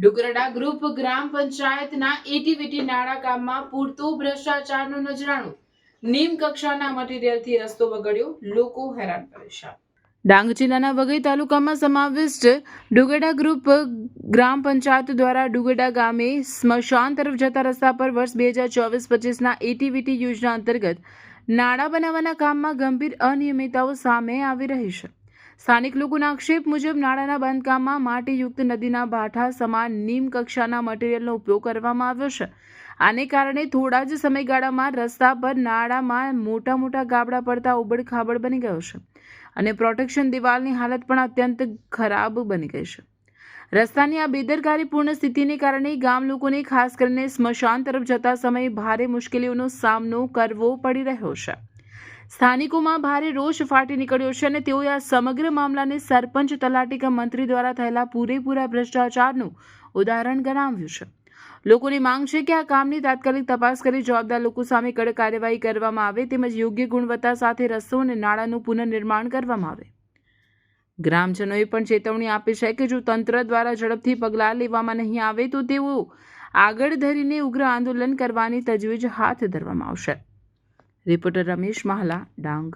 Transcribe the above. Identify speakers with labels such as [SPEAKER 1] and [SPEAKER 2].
[SPEAKER 1] ડુગરડા group ગ્રામ પંચાયતના ATVT નાળા કામમાં પૂરતો ભ્રષ્ટાચારનો નજરાણું. નીમ કક્ષાના મટીરીયલથી રસ્તો બગડ્યો, લોકો હેરાન પરેશાન. ડાંગ જિલ્લાના વઘઈ તાલુકામાં સમાવિષ્ટ ડુગરડા ગ્રુપ ગ્રામ પંચાયત દ્વારા ડુગરડા ગામે સ્મશાન તરફ જતા રસ્તા પર વર્ષ 2024-25ના એટીવીટી યોજના અંતર્ગત નાળા બનાવવાના કામમાં ગંભીર અનિયમિતતાઓ સામે આવી રહી છે. સ્થાનિક લોકોના આક્ષેપ મુજબ નાળાના બાંધકામમાં માટીયુક્ત નદીના ભાઠા સમાન નીમ કક્ષાના મટીરીયલનો ઉપયોગ કરવામાં આવ્યો છે. આને કારણે થોડા જ સમયગાળામાં રસ્તા પર નાળામાં મોટા મોટા ગાબડા પડતા ઉબડ-ખાબડ બની ગયો છે અને પ્રોટેક્શન દિવાલની હાલત પણ અત્યંત ખરાબ બની ગઈ છે. રસ્તાની આ બેદરકારીપૂર્ણ સ્થિતિને કારણે ગામ લોકોને ખાસ કરીને સ્મશાન તરફ જતા સમયે ભારે મુશ્કેલીઓનો સામનો કરવો પડી રહ્યો છે. સ્થાનિકોમાં ભારે રોષ ફાટી નીકળ્યો છે અને તેઓએ આ સમગ્ર મામલાને સરપંચ તલાટી કે મંત્રી દ્વારા થયેલા પૂરેપૂરા ભ્રષ્ટાચારનું ઉદાહરણ ગણાવ્યું છે. લોકોની માંગ છે કે આ કામની તાત્કાલિક તપાસ કરી જવાબદાર લોકો સામે કડક કાર્યવાહી કરવામાં આવે તેમજ યોગ્ય ગુણવત્તા સાથે રસ્તો અને નાળાનું પુનર્નિર્માણ કરવામાં આવે. ગ્રામજનોએ પણ ચેતવણી આપી છે કે જો તંત્ર દ્વારા ઝડપથી પગલાં લેવામાં નહીં આવે તો તેઓ આગળ ધરીને ઉગ્ર આંદોલન કરવાની તજવીજ હાથ ધરવામાં આવશે. રિપોર્ટર રમેશ માહલા, ડાંગ.